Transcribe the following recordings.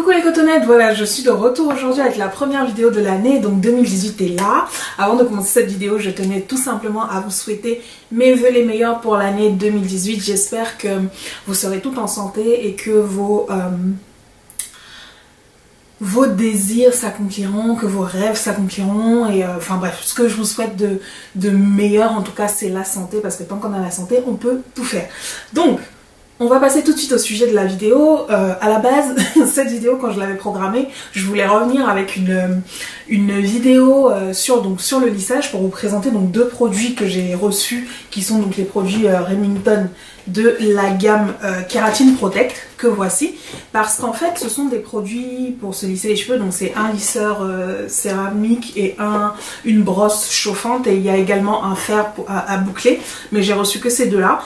Coucou les cotonnettes, voilà, je suis de retour aujourd'hui avec la première vidéo de l'année, donc 2018 est là. Avant de commencer cette vidéo, je tenais tout simplement à vous souhaiter mes vœux les meilleurs pour l'année 2018. J'espère que vous serez toutes en santé et que vos désirs s'accompliront, que vos rêves s'accompliront et enfin bref, ce que je vous souhaite de meilleur en tout cas c'est la santé, parce que tant qu'on a la santé on peut tout faire. Donc on va passer tout de suite au sujet de la vidéo. À la base, cette vidéo, quand je l'avais programmée, je voulais revenir avec une vidéo sur le lissage pour vous présenter donc deux produits que j'ai reçus, qui sont donc les produits Remington de la gamme Keratin Protect, que voici. Parce qu'en fait, ce sont des produits pour se lisser les cheveux, donc c'est un lisseur céramique et une brosse chauffante, et il y a également un fer à boucler, mais j'ai reçu que ces deux-là.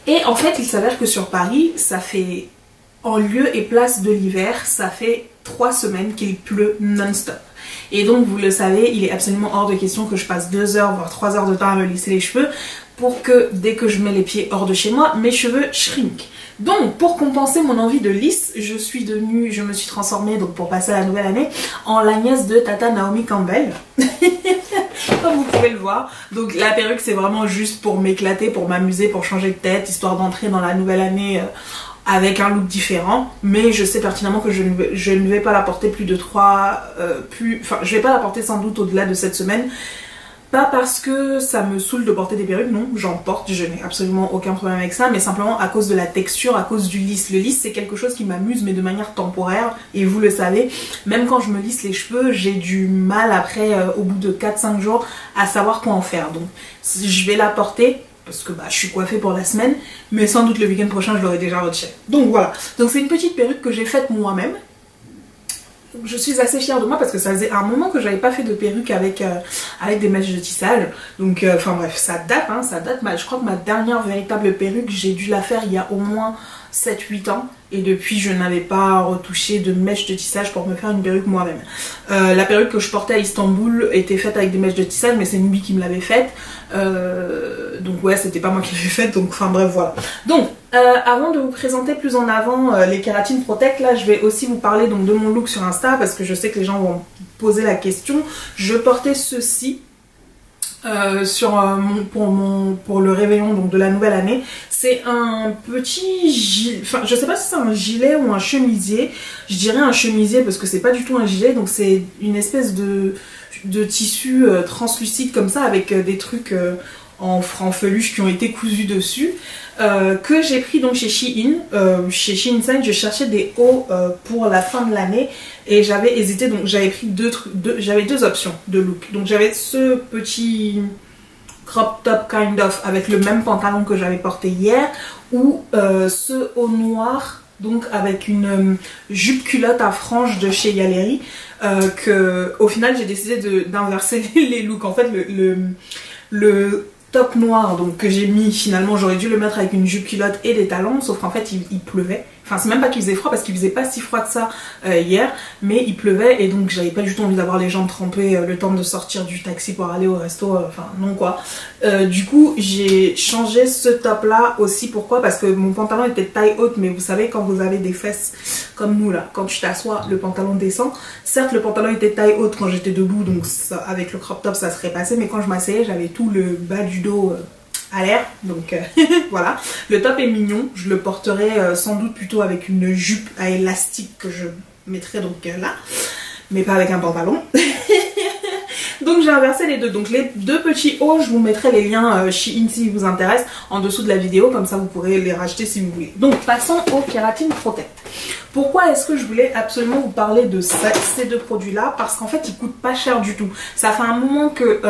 Et en fait, il s'avère que sur Paris, ça fait, en lieu et place de l'hiver, ça fait 3 semaines qu'il pleut non-stop. Et donc, vous le savez, il est absolument hors de question que je passe 2 heures, voire 3 heures de temps à me lisser les cheveux, pour que, dès que je mets les pieds hors de chez moi, mes cheveux shrinkent. Donc, pour compenser mon envie de lisse, je me suis transformée, donc pour passer à la nouvelle année, en la nièce de Tata Naomi Campbell. Comme vous pouvez le voir. Donc la perruque c'est vraiment juste pour m'éclater, pour m'amuser, pour changer de tête, histoire d'entrer dans la nouvelle année avec un look différent. Mais je sais pertinemment que je ne vais pas la porter plus de je vais pas la porter sans doute au-delà de cette semaine. Pas parce que ça me saoule de porter des perruques, non, j'en porte, je n'ai absolument aucun problème avec ça, mais simplement à cause de la texture, à cause du lisse. Le lisse c'est quelque chose qui m'amuse, mais de manière temporaire, et vous le savez, même quand je me lisse les cheveux, j'ai du mal après, au bout de 4-5 jours, à savoir quoi en faire. Donc je vais la porter, parce que je suis coiffée pour la semaine, mais sans doute le week-end prochain je l'aurai déjà retirée. Donc voilà, donc c'est une petite perruque que j'ai faite moi-même. Je suis assez fière de moi parce que ça faisait un moment que j'avais pas fait de perruque avec des mèches de tissage. Donc enfin bref, ça date, hein, ça date. Je crois que ma dernière véritable perruque, j'ai dû la faire il y a au moins 7-8 ans. Et depuis, je n'avais pas retouché de mèches de tissage pour me faire une perruque moi-même. La perruque que je portais à Istanbul était faite avec des mèches de tissage, mais c'est Nubi qui me l'avait faite. Donc ouais, c'était pas moi qui l'avais faite, donc enfin bref, voilà. Donc, avant de vous présenter plus en avant les Keratin Protect, là je vais aussi vous parler donc de mon look sur Insta, parce que je sais que les gens vont poser la question. Je portais ceci pour le réveillon donc de la nouvelle année. C'est un petit gilet, enfin je sais pas si c'est un gilet ou un chemisier, je dirais un chemisier parce que c'est pas du tout un gilet, donc c'est une espèce de tissu translucide comme ça avec des trucs en franc-feluche qui ont été cousus dessus, que j'ai pris donc chez Shein. Chez Shein Inside, je cherchais des hauts pour la fin de l'année et j'avais hésité, donc j'avais pris j'avais deux options de look. Donc j'avais ce petit crop top kind of avec le même pantalon que j'avais porté hier, ou ce haut noir donc avec une jupe culotte à franges de chez Gallery, que au final j'ai décidé d'inverser les looks. En fait le top noir donc que j'ai mis, finalement j'aurais dû le mettre avec une jupe culotte et des talons, sauf qu'en fait il pleuvait. Enfin c'est même pas qu'il faisait froid parce qu'il faisait pas si froid que ça hier, mais il pleuvait et donc j'avais pas du tout envie d'avoir les jambes trempées le temps de sortir du taxi pour aller au resto, enfin non quoi. Du coup j'ai changé ce top là aussi. Pourquoi? Parce que mon pantalon était de taille haute, mais vous savez quand vous avez des fesses comme nous là, quand tu t'assois le pantalon descend. Certes le pantalon était de taille haute quand j'étais debout, donc ça, avec le crop top ça serait passé, mais quand je m'asseyais j'avais tout le bas du dos à l'air, donc voilà. Le top est mignon, je le porterai sans doute plutôt avec une jupe à élastique que je mettrai donc là, mais pas avec un pantalon. Donc j'ai inversé les deux. Donc les deux petits hauts, je vous mettrai les liens Shein si vous intéresse en dessous de la vidéo, comme ça vous pourrez les racheter si vous voulez. Donc passons au Keratin Protect. Pourquoi est-ce que je voulais absolument vous parler de ces deux produits là? Parce qu'en fait ils coûtent pas cher du tout. Ça fait un moment que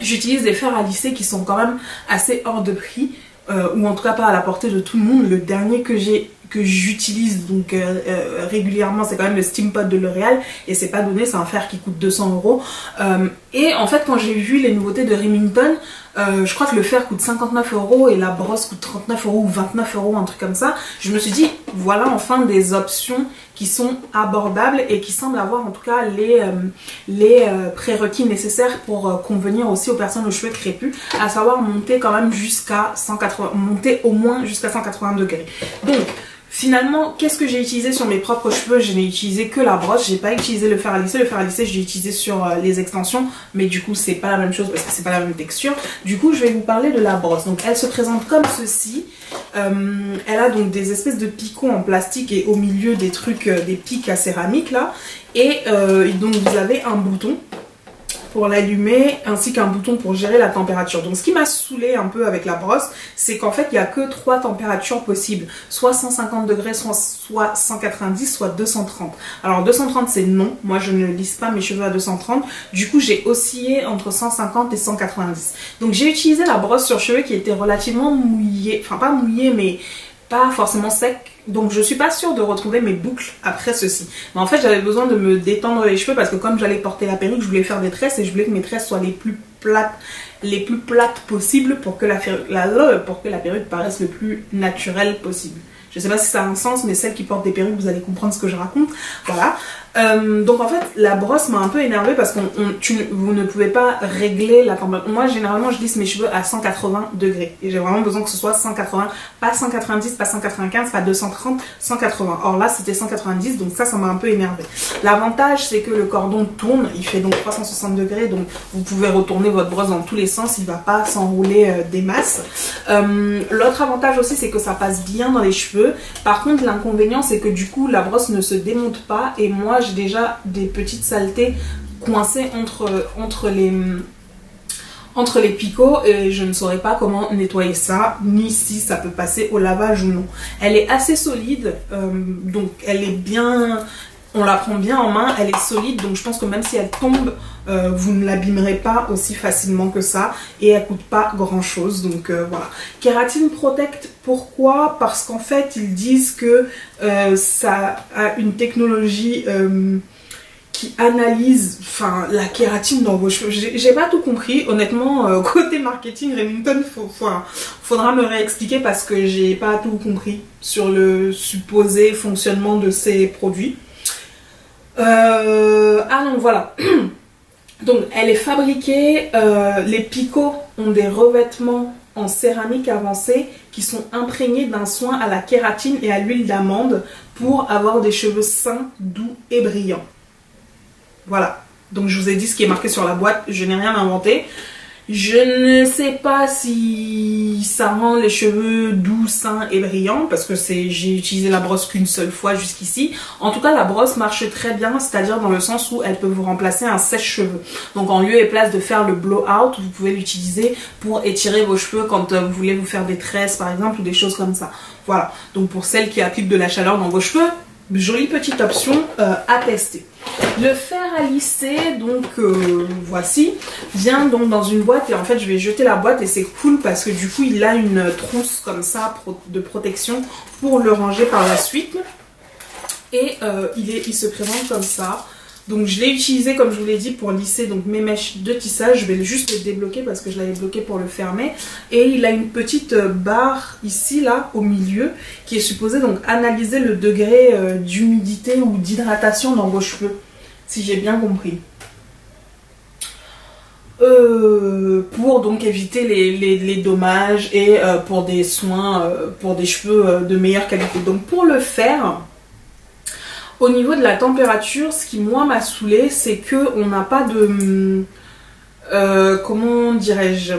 j'utilise des fers à lisser qui sont quand même assez hors de prix, ou en tout cas pas à la portée de tout le monde. Le dernier que j'utilise donc régulièrement, c'est quand même le Steam Pot de L'Oréal, et c'est pas donné, c'est un fer qui coûte 200 €. Et en fait quand j'ai vu les nouveautés de Remington, je crois que le fer coûte 59 € et la brosse coûte 39 € ou 29 €, un truc comme ça, je me suis dit voilà enfin des options qui sont abordables et qui semblent avoir en tout cas les prérequis nécessaires pour convenir aussi aux personnes aux cheveux crépus, à savoir monter quand même jusqu'à 180, monter au moins jusqu'à 180 degrés. Donc Finalement, qu'est-ce que j'ai utilisé sur mes propres cheveux? Je n'ai utilisé que la brosse, j'ai pas utilisé le fer à lisser. Le fer à lisser, je l'ai utilisé sur les extensions, mais du coup, c'est pas la même chose parce que c'est pas la même texture. Du coup, je vais vous parler de la brosse. Donc, elle se présente comme ceci. Elle a donc des espèces de picots en plastique et au milieu des trucs, des pics à céramique là. Et donc, vous avez un bouton pour l'allumer ainsi qu'un bouton pour gérer la température. Donc ce qui m'a saoulé un peu avec la brosse, c'est qu'en fait il n'y a que 3 températures possibles, soit 150 degrés, soit 190, soit 230. Alors 230 c'est non, moi je ne lisse pas mes cheveux à 230, du coup j'ai oscillé entre 150 et 190. Donc j'ai utilisé la brosse sur cheveux qui était relativement mouillée, enfin pas mouillée mais pas forcément sec, donc je suis pas sûre de retrouver mes boucles après ceci. Mais en fait j'avais besoin de me détendre les cheveux parce que comme j'allais porter la perruque, je voulais faire des tresses et je voulais que mes tresses soient les plus plates possibles pour que la perruque paraisse le plus naturelle possible. Je sais pas si ça a un sens, mais celles qui portent des perruques, vous allez comprendre ce que je raconte. Voilà. Donc en fait, la brosse m'a un peu énervée parce que vous ne pouvez pas régler la température. Moi, généralement, je lisse mes cheveux à 180 degrés. Et j'ai vraiment besoin que ce soit 180, pas 190, pas 195, pas 230, 180. Or là, c'était 190, donc ça m'a un peu énervée. L'avantage, c'est que le cordon tourne, il fait donc 360 degrés, donc vous pouvez retourner votre brosse dans tous les sens, il ne va pas s'enrouler des masses. L'autre avantage aussi, c'est que ça passe bien dans les cheveux. Par contre, l'inconvénient, c'est que du coup, la brosse ne se démonte pas et moi, j'ai déjà des petites saletés coincées entre les picots et je ne saurais pas comment nettoyer ça, ni si ça peut passer au lavage ou non. Elle est assez solide, donc elle est bien... On la prend bien en main, elle est solide, donc je pense que même si elle tombe, vous ne l'abîmerez pas aussi facilement que ça. Et elle coûte pas grand chose, donc voilà. Kératine Protect, pourquoi? Parce qu'en fait, ils disent que ça a une technologie qui analyse la kératine dans vos cheveux. J'ai pas tout compris, honnêtement, côté marketing, Remington, faudra me réexpliquer parce que j'ai pas tout compris sur le supposé fonctionnement de ces produits. Ah non, voilà. Donc elle est fabriquée, les picots ont des revêtements en céramique avancée qui sont imprégnés d'un soin à la kératine et à l'huile d'amande pour avoir des cheveux sains, doux et brillants. Voilà, donc je vous ai dit ce qui est marqué sur la boîte, je n'ai rien inventé. Je ne sais pas si ça rend les cheveux doux, sains et brillants parce que j'ai utilisé la brosse qu'une seule fois jusqu'ici. En tout cas, la brosse marche très bien, c'est-à-dire dans le sens où elle peut vous remplacer un sèche-cheveux. Donc en lieu et place de faire le blow-out, vous pouvez l'utiliser pour étirer vos cheveux quand vous voulez vous faire des tresses par exemple ou des choses comme ça. Voilà, donc pour celles qui appliquent de la chaleur dans vos cheveux, jolie petite option à tester. Le fer à lisser, donc voici, vient donc dans une boîte et en fait je vais jeter la boîte et c'est cool parce que du coup il a une trousse comme ça de protection pour le ranger par la suite et il se présente comme ça. Donc je l'ai utilisé comme je vous l'ai dit pour lisser donc mes mèches de tissage. Je vais juste le débloquer parce que je l'avais bloqué pour le fermer. Et il a une petite barre ici là au milieu qui est supposée donc analyser le degré d'humidité ou d'hydratation dans vos cheveux. Si j'ai bien compris. Pour donc éviter les dommages et pour des soins pour des cheveux de meilleure qualité. Donc pour le faire... Au niveau de la température, ce qui moi m'a saoulé, c'est que on n'a pas de... comment dirais-je?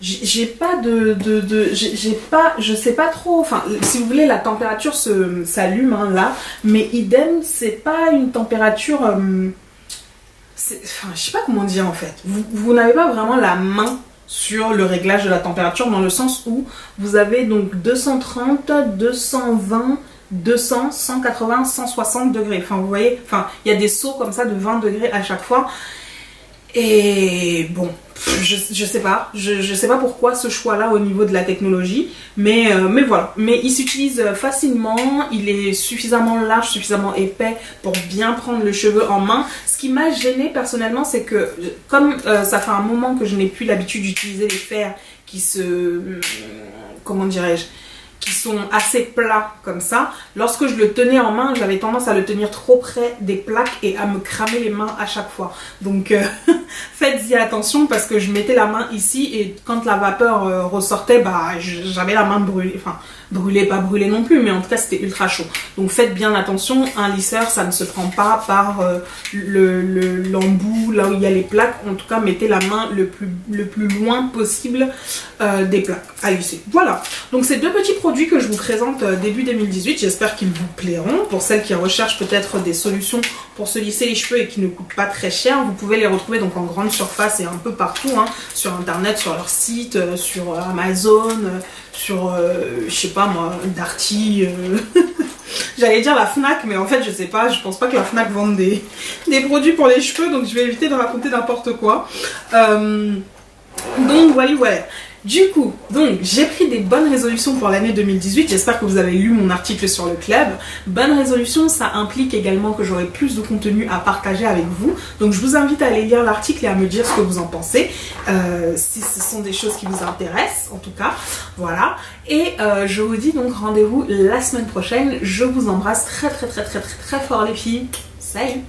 J'ai pas je sais pas trop, enfin si vous voulez la température s'allume hein, là, mais idem c'est pas une température... enfin je sais pas comment dire en fait, vous n'avez pas vraiment la main sur le réglage de la température dans le sens où vous avez donc 230, 220... 200, 180, 160 degrés. Enfin, vous voyez, enfin, il y a des sauts comme ça de 20 degrés à chaque fois. Et bon, je sais pas. Je sais pas pourquoi ce choix-là au niveau de la technologie. Mais voilà. Mais il s'utilise facilement. Il est suffisamment large, suffisamment épais pour bien prendre le cheveu en main. Ce qui m'a gêné personnellement, c'est que comme ça fait un moment que je n'ai plus l'habitude d'utiliser les fers qui se... comment dirais-je ? qui sont assez plats comme ça, lorsque je le tenais en main, j'avais tendance à le tenir trop près des plaques et à me cramer les mains à chaque fois. Donc faites-y attention parce que je mettais la main ici et quand la vapeur ressortait, bah j'avais la main brûlée, enfin brûlée, pas brûlée non plus, mais en tout cas c'était ultra chaud. Donc faites bien attention, un lisseur ça ne se prend pas par l'embout, là où il y a les plaques. En tout cas mettez la main le plus loin possible des plaques à lisser. Voilà, donc ces deux petits produits que je vous présente début 2018, j'espère qu'ils vous plairont. Pour celles qui recherchent peut-être des solutions pour se lisser les cheveux et qui ne coûtent pas très cher, vous pouvez les retrouver donc en grande surface et un peu partout, hein, sur internet, sur leur site, sur Amazon, sur je sais pas moi, Darty, j'allais dire la Fnac, mais en fait je sais pas, je pense pas que la Fnac vende des produits pour les cheveux, donc je vais éviter de raconter n'importe quoi. Donc voilà. Du coup, donc j'ai pris des bonnes résolutions pour l'année 2018, j'espère que vous avez lu mon article sur le club. Bonne résolution, ça implique également que j'aurai plus de contenu à partager avec vous. Donc je vous invite à aller lire l'article et à me dire ce que vous en pensez, si ce sont des choses qui vous intéressent en tout cas. Voilà, et je vous dis donc rendez-vous la semaine prochaine. Je vous embrasse très fort les filles. Salut!